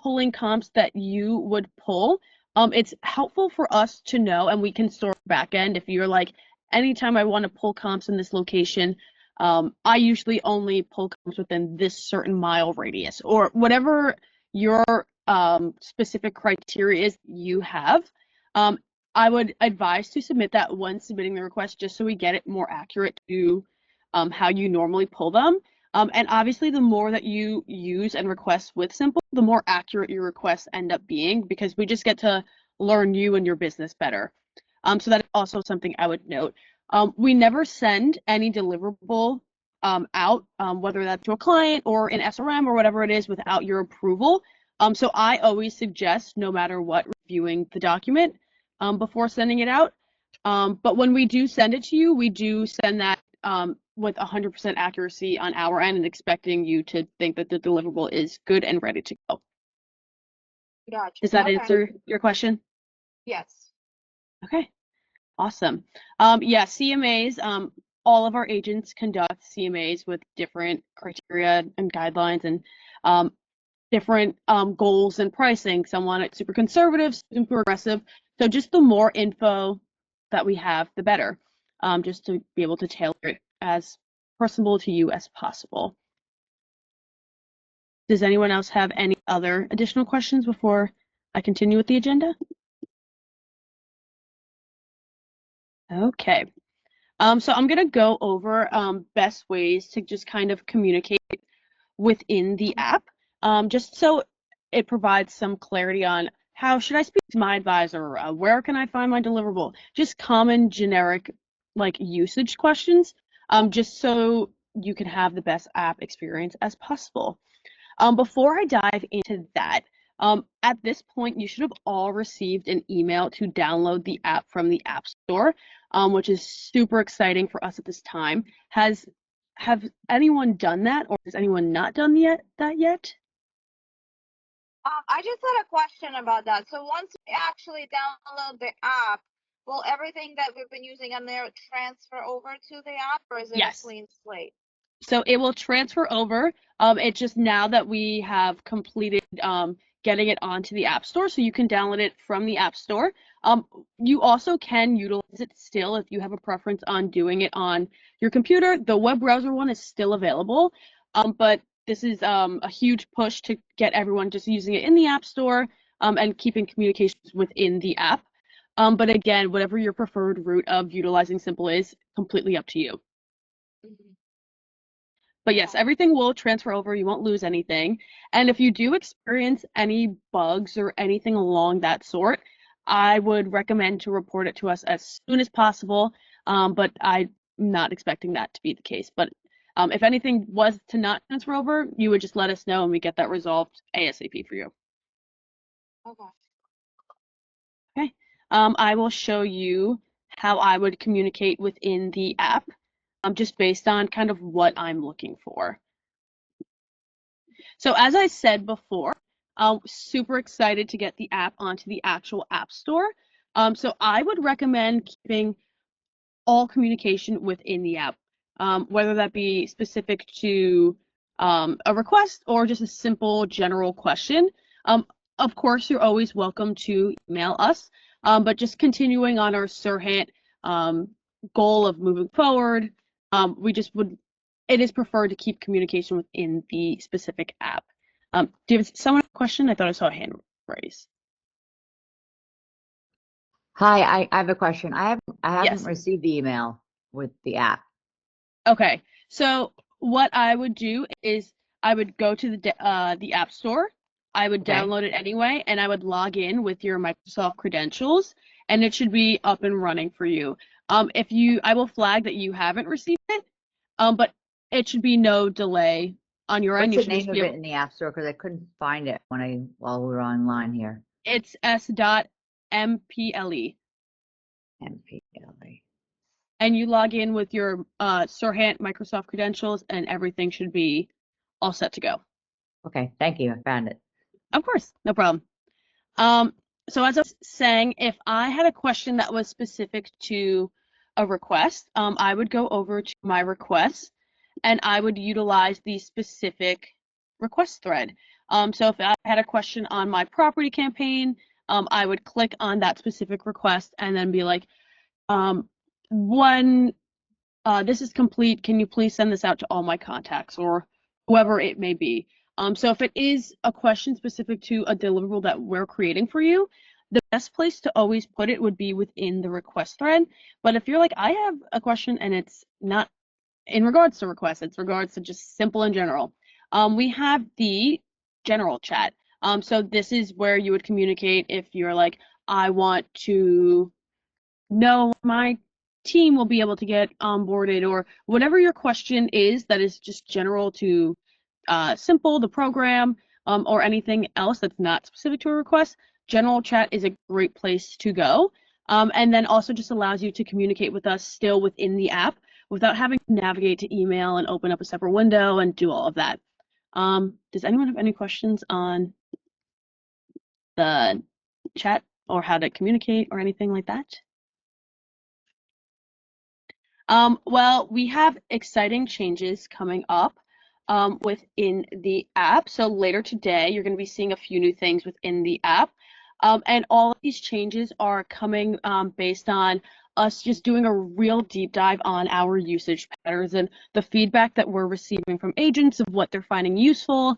pulling comps that you would pull, it's helpful for us to know, and we can store back end if you're like, anytime I want to pull comps in this location, I usually only pull comps within this certain mile radius, or whatever your specific criteria is you have. I would advise to submit that when submitting the request, just so we get it more accurate to how you normally pull them. And obviously, the more that you use and request with S.MPLE, the more accurate your requests end up being, because we just get to learn you and your business better. So that is also something I would note. We never send any deliverable out, whether that's to a client or an SRM or whatever it is, without your approval. So I always suggest, no matter what, reviewing the document before sending it out. But when we do send it to you, we do send that with 100% accuracy on our end, and expecting you to think that the deliverable is good and ready to go. Gotcha. Does that answer your question? Yes. Okay, awesome. Yeah, CMAs, all of our agents conduct CMAs with different criteria and guidelines, and different goals and pricing. Some want it super conservative, super aggressive. So just the more info that we have, the better, just to be able to tailor it as personable to you as possible. Does anyone else have any other additional questions before I continue with the agenda? Okay. So I'm going to go over best ways to just kind of communicate within the app, just so it provides some clarity on how should I speak to my advisor, where can I find my deliverable, just common generic like usage questions, just so you can have the best app experience as possible. Before I dive into that, at this point, you should have all received an email to download the app from the App Store, which is super exciting for us at this time. Have anyone done that, or has anyone not done that yet? I just had a question about that. So once we actually download the app, will everything that we've been using on there transfer over to the app, or is it Yes. a clean slate? So it will transfer over. It's just now that we have completed getting it onto the App Store, so you can download it from the App Store. You also can utilize it still if you have a preference on doing it on your computer. The web browser one is still available, but this is a huge push to get everyone just using it in the App Store and keeping communications within the app. But again, whatever your preferred route of utilizing S.MPLE is, completely up to you. Mm-hmm. But yes, everything will transfer over. You won't lose anything. And if you do experience any bugs or anything along that sort, I would recommend to report it to us as soon as possible. But I'm not expecting that to be the case. But if anything was to not transfer over, you would just let us know and we get that resolved ASAP for you. Okay. Okay. I will show you how I would communicate within the app, just based on kind of what I'm looking for. So as I said before, super excited to get the app onto the actual App Store. So I would recommend keeping all communication within the app, whether that be specific to a request or just a simple general question. Of course, you're always welcome to email us, but just continuing on our Serhant goal of moving forward, it is preferred to keep communication within the specific app. Do you have someone have a question? I thought I saw a hand raised. Hi, I have a question. I haven't Yes. received the email with the app. Okay, so what I would do is I would go to the App Store. I would download it anyway, and I would log in with your Microsoft credentials, and it should be up and running for you. I will flag that you haven't received it, but it should be no delay on your end. What's the name of it in the App Store? Because I couldn't find it while we were online here. It's S.MPLE. S.MPLE. And you log in with your Serhant Microsoft credentials, and everything should be all set to go. Okay, thank you. I found it. Of course, no problem. So as I was saying, if I had a question that was specific to a request, I would go over to my requests, and I would utilize the specific request thread. So if I had a question on my property campaign, I would click on that specific request and then be like, one, this is complete. Can you please send this out to all my contacts or whoever it may be? So if it is a question specific to a deliverable that we're creating for you, the best place to always put it would be within the request thread. But if you're like, I have a question and it's not in regards to requests, it's regards to just simple in general, we have the general chat. So this is where you would communicate if you're like, I want to know my team will be able to get onboarded, or whatever your question is that is just general to simple, the program, or anything else that's not specific to a request. General chat is a great place to go. And then also just allows you to communicate with us still within the app without having to navigate to email and open up a separate window and do all of that. Does anyone have any questions on the chat or how to communicate or anything like that? Well, we have exciting changes coming up within the app. So later today, you're going to be seeing a few new things within the app. And all of these changes are coming based on us just doing a real deep dive on our usage patterns and the feedback that we're receiving from agents of what they're finding useful,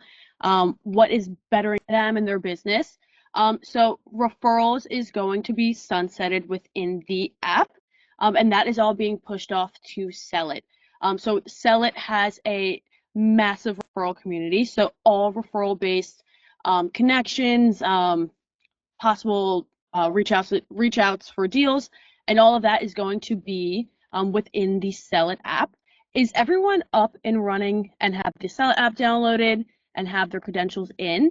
what is bettering them in their business. So referrals is going to be sunsetted within the app. And that is all being pushed off to S.MPLE. So S.MPLE has a massive referral community. So all referral-based connections, possible reach outs for deals, and all of that is going to be within the S.MPLE app. Is everyone up and running and have the S.MPLE app downloaded and have their credentials in?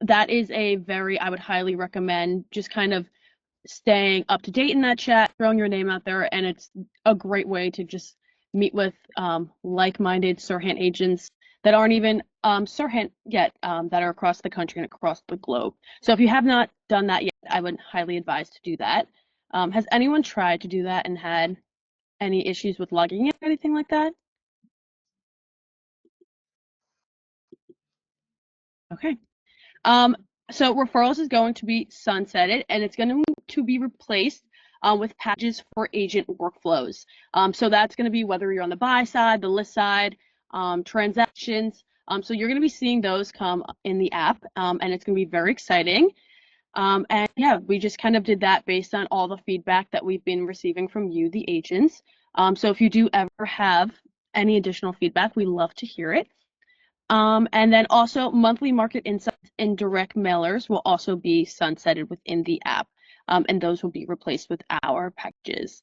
That is a I would highly recommend just kind of staying up to date in that chat, throwing your name out there, and it's a great way to just meet with like-minded Serhant agents that aren't even Serhant yet, that are across the country and across the globe. So if you have not done that yet, I would highly advise to do that. Has anyone tried to do that and had any issues with logging in or anything like that? Okay. So referrals is going to be sunsetted, and it's going to be replaced with packages for agent workflows. So that's going to be whether you're on the buy side, the list side, transactions. So you're going to be seeing those come in the app, and it's going to be very exciting. And yeah, we just kind of did that based on all the feedback that we've been receiving from you, the agents. So if you do ever have any additional feedback, we love to hear it. And then also monthly market insights and direct mailers will also be sunsetted within the app, and those will be replaced with our packages.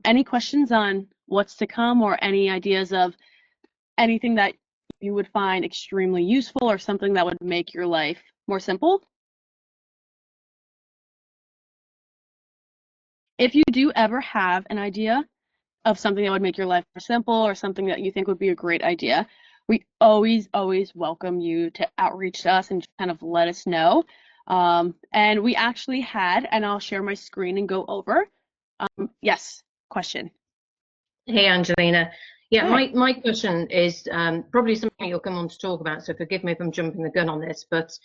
Any questions on what's to come or any ideas of anything that you would find extremely useful or something that would make your life more simple? If you do ever have an idea of something that would make your life more simple or something that you think would be a great idea, we always welcome you to outreach to us and just kind of let us know. And we actually had, and I'll share my screen and go over. Yes, question. Hey, Angelina. Yeah, Hi. my question is probably something you'll come on to talk about, so forgive me if I'm jumping the gun on this, but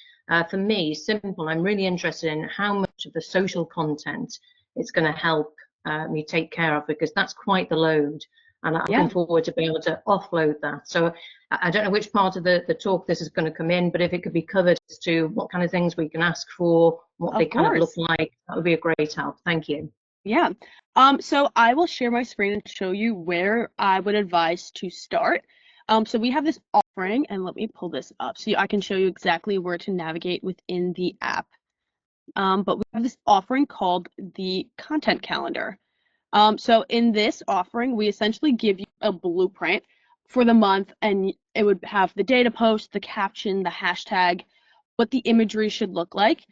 for me, simple, I'm really interested in how much of the social content it's going to help me take care of, because that's quite the load, and I'm looking forward to being able to offload that. So I don't know which part of the talk this is going to come in, but if it could be covered as to what kind of things we can ask for, what they kind of look like, that would be a great help. Thank you. Yeah. So I will share my screen and show you where I would advise to start. So we have this offering, and let me pull this up so I can show you exactly where to navigate within the app. But we have this offering called the content calendar. So in this offering, we essentially give you a blueprint for the month, and it would have the data post, the caption, the hashtag, what the imagery should look like,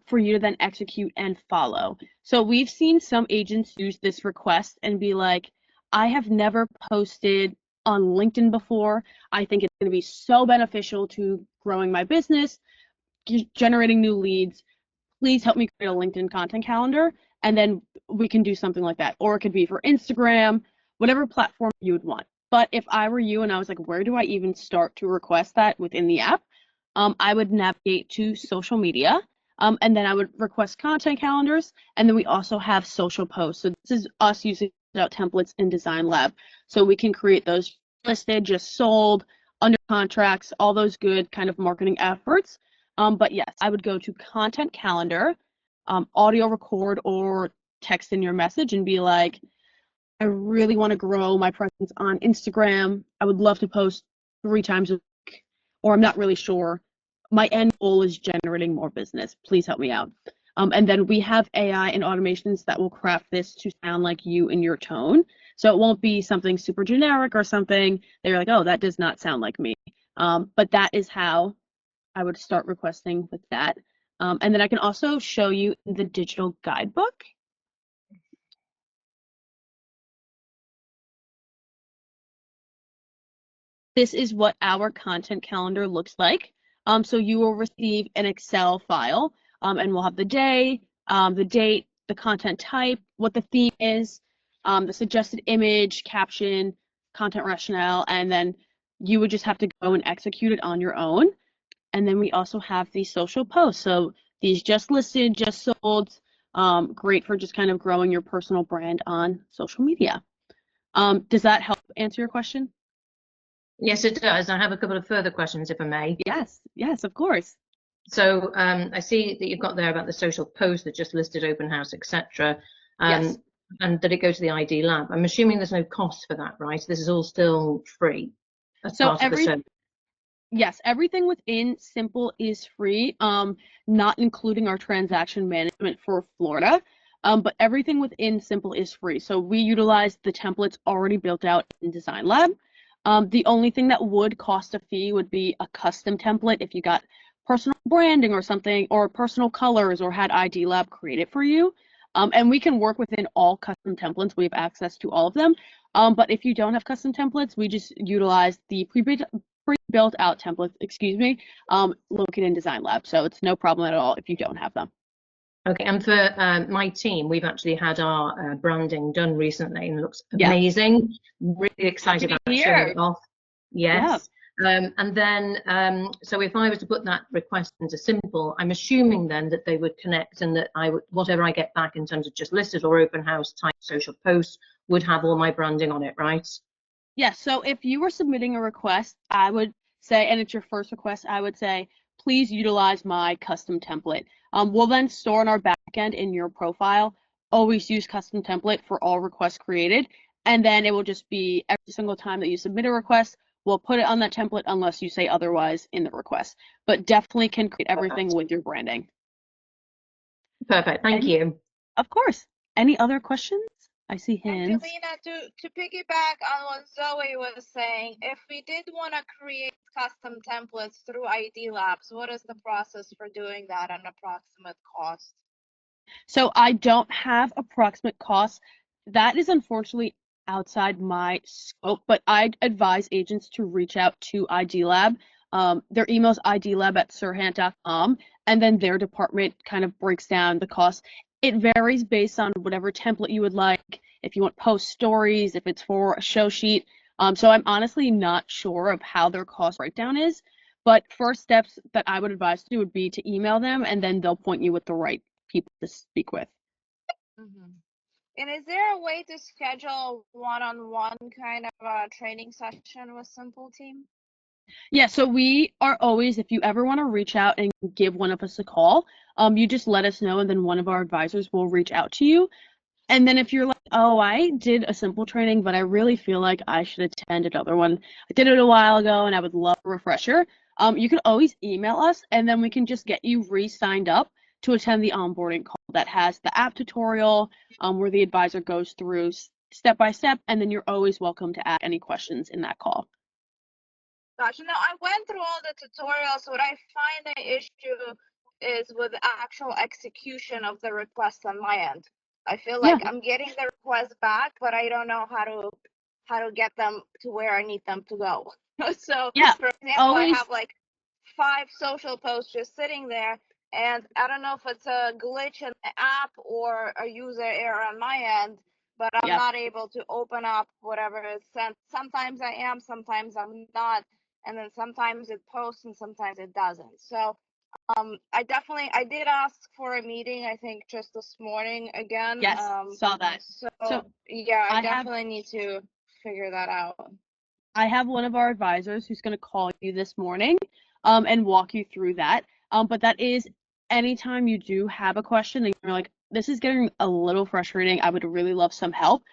for you to then execute and follow. So we've seen some agents use this request and be like, I have never posted on LinkedIn before. I think it's going to be so beneficial to growing my business, generating new leads. Please help me create a LinkedIn content calendar, and then we can do something like that. Or it could be for Instagram, whatever platform you would want. But if I were you and I was like, where do I even start to request that within the app? I would navigate to social media, and then I would request content calendars, and then we also have social posts. So this is us using out templates in Design Lab, so we can create those listed, just sold, under contracts, all those good kind of marketing efforts. But yes, I would go to content calendar, audio record or text in your message and be like, I really want to grow my presence on Instagram. I would love to post 3 times a week, or I'm not really sure. My end goal is generating more business. Please help me out. And then we have AI and automations that will craft this to sound like you in your tone. So it won't be something super generic or something that you're like, oh, that does not sound like me. But that is how I would start requesting with that. And then I can also show you the digital guidebook. This is what our content calendar looks like. So you will receive an Excel file, and we'll have the day, the date, the content type, what the theme is, the suggested image, caption, content rationale, and then you would just have to go and execute it on your own. And then we also have these social posts. So these just listed, just sold, great for just kind of growing your personal brand on social media. Does that help answer your question? Yes, it does. I have a couple of further questions, if I may. Yes, yes, of course. So I see that you've got there about the social post that just listed open house, etc. Yes. And that it goes to the ID lab. I'm assuming there's no cost for that, right? This is all still free as So part of the service. Yes, everything within S.MPLE is free, not including our transaction management for Florida. But everything within S.MPLE is free. So we utilize the templates already built out in Design Lab. The only thing that would cost a fee would be a custom template if you got personal branding or something, or personal colors, or had ID Lab create it for you. And we can work within all custom templates. We have access to all of them. But if you don't have custom templates, we just utilize the pre-built out templates, located in Design Lab. So it's no problem at all if you don't have them. Okay, and for my team, we've actually had our branding done recently and it looks amazing. Really excited about showing it off. Yes. Yeah. And then, so if I was to put that request into S.MPLE, I'm assuming then that they would connect and that I would, whatever I get back in terms of just listed or open house type social posts would have all my branding on it, right? Yes. So if you were submitting a request, I would say, and it's your first request, I would say, please utilize my custom template. We'll then store in our backend in your profile, always use custom template for all requests created. And then it will just be every single time that you submit a request, we'll put it on that template unless you say otherwise in the request. But definitely can create everything with your branding. Perfect. Thank you. Of course. Any other questions? I see hands. Angelina, to piggyback on what Zoe was saying, if we did want to create custom templates through ID Labs, what is the process for doing that and approximate cost? So I don't have approximate costs. That is unfortunately outside my scope, but I'd advise agents to reach out to ID Lab. Their email is idlab@sirhant.com, and then their department kind of breaks down the cost. It varies based on whatever template you would like, if you want post stories, if it's for a show sheet. So I'm honestly not sure of how their cost breakdown is, but first steps that I would advise to do would be to email them, and then they'll point you with the right people to speak with. Mm-hmm. And is there a way to schedule one-on-one kind of a training session with S.MPLE team? Yeah, so we are always, if you ever want to reach out and give one of us a call, you just let us know, and then one of our advisors will reach out to you. And then if you're like, oh, I did a S.MPLE training, but I really feel like I should attend another one. I did it a while ago, and I would love a refresher. You can always email us, and then we can just get you re-signed up to attend the onboarding call that has the app tutorial, where the advisor goes through step by step, and then you're always welcome to ask any questions in that call. Gotcha. Now, I went through all the tutorials. What I find the issue is with the actual execution of the request on my end. I feel like I'm getting the request back, but I don't know how to get them to where I need them to go. So, for example, I have like 5 social posts just sitting there, and I don't know if it's a glitch in the app or a user error on my end, but I'm not able to open up whatever is sent. Sometimes I am, sometimes I'm not. and then sometimes it posts and sometimes it doesn't. So I did ask for a meeting, I think just this morning again. Yes, saw that. So yeah, I I definitely need to figure that out. I have one of our advisors who's going to call you this morning and walk you through that. But that is anytime you do have a question and you're like, this is getting a little frustrating, I would really love some help.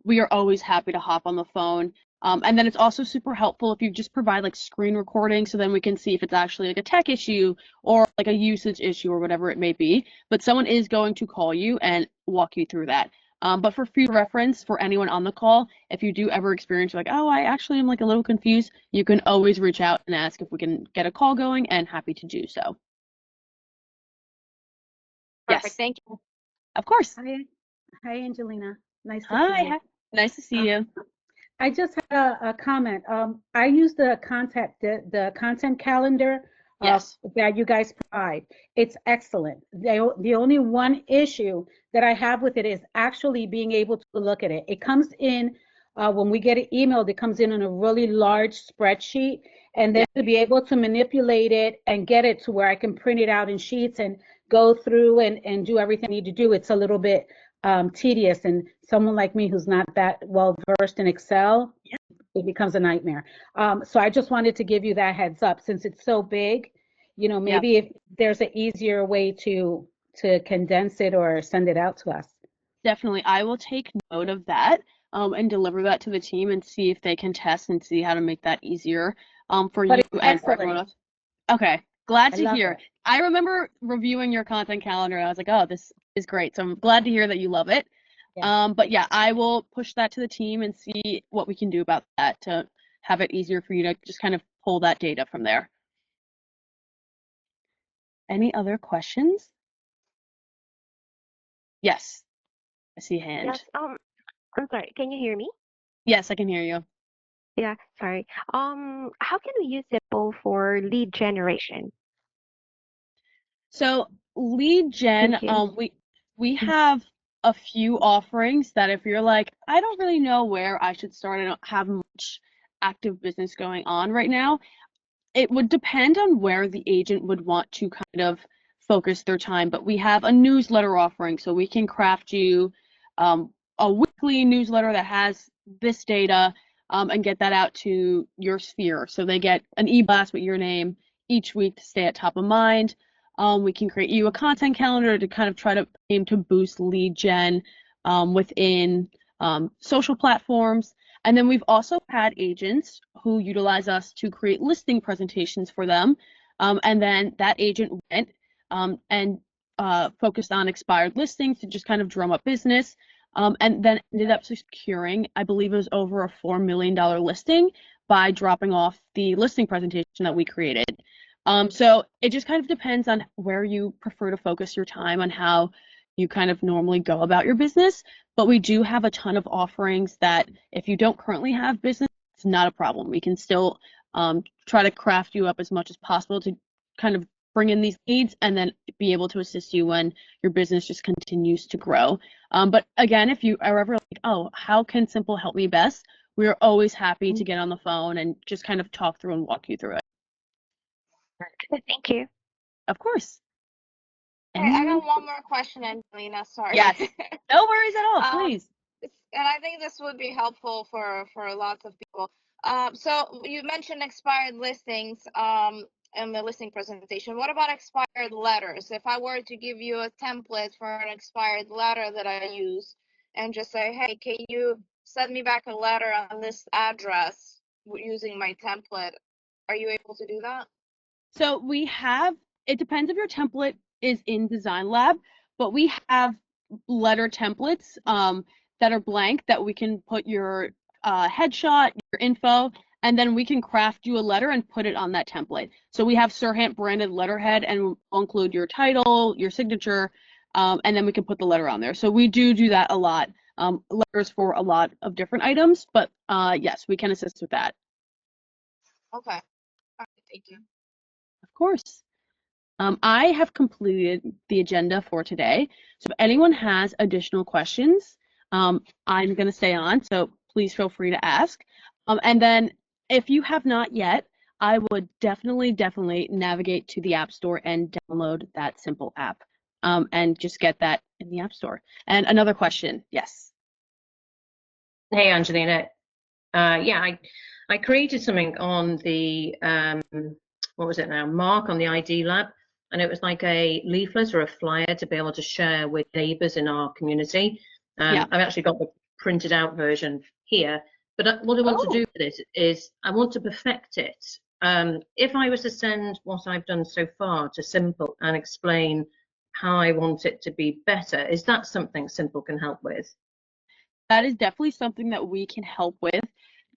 We are always happy to hop on the phone. And then it's also super helpful if you just provide like screen recording so then we can see if it's actually like a tech issue or like a usage issue or whatever it may be. But someone is going to call you and walk you through that. But for future reference, for anyone on the call, if you do ever experience like, oh, I actually am like a little confused, you can always reach out and ask if we can get a call going, and happy to do so. Perfect. Yes. Thank you. Of course. Hi, Angelina. Nice to see Hi. you. Nice to see you. I just had a comment. I use the content calendar Yes. that you guys provide. It's excellent. The only one issue that I have with it is actually being able to look at it. It comes in when we get it emailed, it comes in a really large spreadsheet, and then to be able to manipulate it and get it to where I can print it out in sheets and go through and do everything I need to do, it's a little bit tedious, and someone like me who's not that well versed in Excel, it becomes a nightmare. So I just wanted to give you that heads up, since it's so big, you know, maybe if there's an easier way to condense it or send it out to us. Definitely. I will take note of that and deliver that to the team and see if they can test and see how to make that easier for you and for everyone else. Okay. Glad to hear. I remember reviewing your content calendar and I was like, oh, this is great. So I'm glad to hear that you love it. Yeah. But yeah, I will push that to the team and see what we can do about that to have it easier for you to just kind of pull that data from there. Any other questions? Yes. I see a hand. Yes, I'm sorry, can you hear me? Yes, I can hear you. Yeah, sorry. How can we use S.MPLE for lead generation? So lead gen, we have a few offerings that if you're like, I don't really know where I should start, I don't have much active business going on right now, it would depend on where the agent would want to kind of focus their time. But we have a newsletter offering, so we can craft you a weekly newsletter that has this data and get that out to your sphere. So they get an e-blast with your name each week to stay at top of mind. We can create you a content calendar to kind of try to aim to boost lead gen within social platforms. And then we've also had agents who utilize us to create listing presentations for them. And then that agent went and focused on expired listings to just kind of drum up business. And then ended up securing, I believe it was over a $4 million listing by dropping off the listing presentation that we created. So it just kind of depends on where you prefer to focus your time on how you kind of normally go about your business. But we do have a ton of offerings that if you don't currently have business, it's not a problem. We can still try to craft you up as much as possible to kind of bring in these leads and then be able to assist you when your business just continues to grow. But again, if you are ever like, oh, how can S.MPLE help me best? We are always happy to get on the phone and just kind of talk through and walk you through it. Thank you. Of course. Okay, I got one more question, Angelina. Sorry. Yes. No worries at all, please. And I think this would be helpful for lots of people. So you mentioned expired listings in the listing presentation. What about expired letters? If I were to give you a template for an expired letter that I use and just say, hey, can you send me back a letter on this address using my template? Are you able to do that? So we have, it depends if your template is in Design Lab, but we have letter templates that are blank that we can put your headshot, your info, and then we can craft you a letter and put it on that template. So we have Sirhan branded letterhead and we'll include your title, your signature, and then we can put the letter on there. So we do that a lot, letters for a lot of different items, but yes, we can assist with that. Okay. All right, thank you. Of course. I have completed the agenda for today. So if anyone has additional questions, I'm going to stay on, so please feel free to ask. And then if you have not yet, I would definitely navigate to the App Store and download that S.MPLE app, and just get that in the App Store. And another question, yes. Hey, Angelina. Yeah, I created something on the, what was it now, Mark on the ID Lab, and it was like a leaflet or a flyer to be able to share with neighbours in our community. Yeah. I've actually got the printed out version here, but what I want to do with this is I want to perfect it. If I was to send what I've done so far to S.MPLE and explain how I want it to be better, is that something S.MPLE can help with? That is definitely something that we can help with.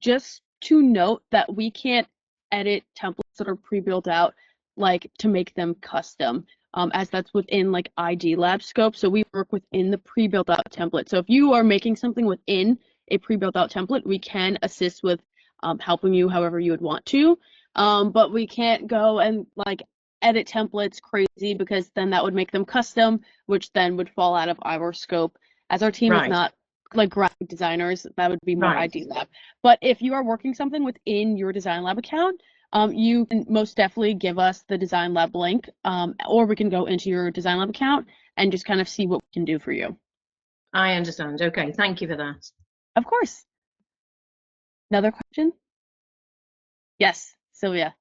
Just to note that we can't edit templates that are pre-built out, like to make them custom, as that's within like ID Lab scope. So we work within the pre-built out template. So if you are making something within a pre-built out template, we can assist with helping you however you would want to. But we can't go and like edit templates crazy, because then that would make them custom, which then would fall out of our scope. As our team is not like graphic designers, that would be more ID Lab. But if you are working something within your Design Lab account, you can most definitely give us the Design Lab link, or we can go into your Design Lab account and just kind of see what we can do for you. I understand. Okay, thank you for that. Of course. Another question? Yes, Sylvia.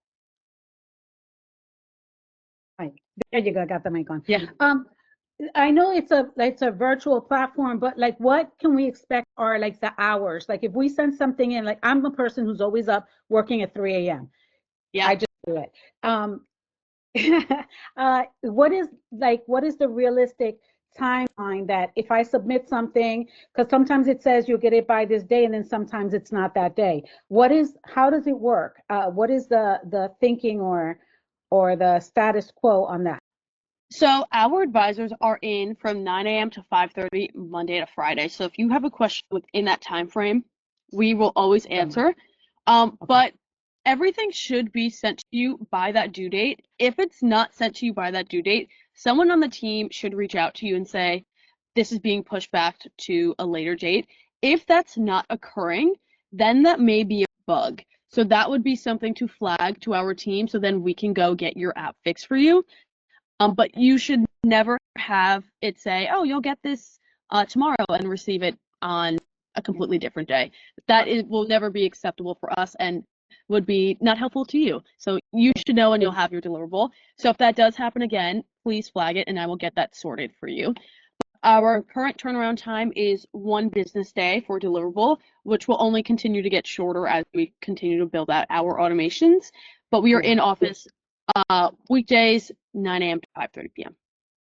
Hi. There you go. I got the mic on. Yeah. I know it's a virtual platform, but like what can we expect are like the hours? Like if we send something in, like I'm a person who's always up working at 3 a.m. Yeah. I just do it. What is the realistic timeline that if I submit something, because sometimes it says you'll get it by this day and then sometimes it's not that day. How does it work? What is the thinking or the status quo on that? So our advisors are in from 9 a.m. to 5:30 Monday to Friday. So if you have a question within that time frame, we will always answer. But everything should be sent to you by that due date. If it's not sent to you by that due date, someone on the team should reach out to you and say, this is being pushed back to a later date. If that's not occurring, then that may be a bug. So that would be something to flag to our team, so then we can go get your app fixed for you. But you should never have it say, oh, you'll get this tomorrow, and receive it on a completely different day. That will never be acceptable for us and would be not helpful to you. So you should know, and you'll have your deliverable. So if that does happen again, please flag it and I will get that sorted for you. Our current turnaround time is 1 business day for deliverable, which will only continue to get shorter as we continue to build out our automations. But we are in office weekdays, 9 a.m. to 5:30 p.m.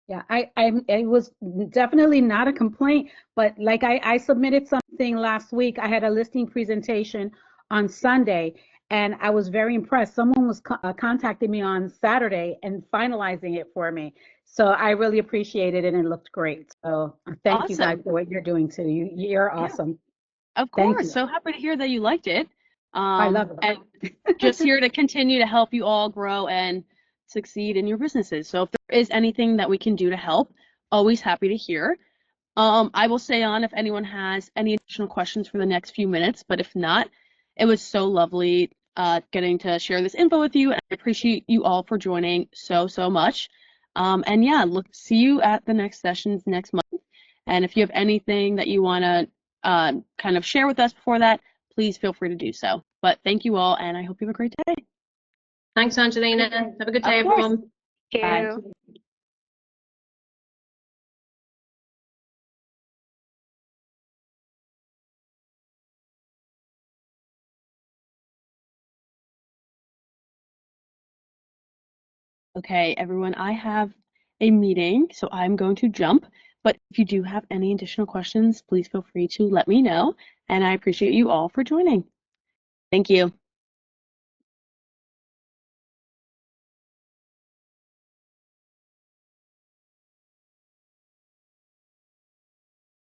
Yeah, I was definitely not a complaint, but like I submitted something last week. I had a listing presentation on Sunday, and I was very impressed. Someone was contacting me on Saturday and finalizing it for me. So I really appreciate it, and it looked great. So thank you guys for what you're doing too. You're awesome. Of course. So happy to hear that you liked it. I love it. And just here to continue to help you all grow and succeed in your businesses. So if there is anything that we can do to help, always happy to hear. I will stay on if anyone has any additional questions for the next few minutes, but if not, it was so lovely getting to share this info with you, and I appreciate you all for joining so much. And yeah, see you at the next sessions next month. And if you have anything that you want to kind of share with us before that, please feel free to do so. But thank you all, and I hope you have a great day. Thanks, Angelina. Have a good day, everyone. Thank you. Bye. Okay, everyone, I have a meeting, so I'm going to jump. But if you do have any additional questions, please feel free to let me know. And I appreciate you all for joining. Thank you.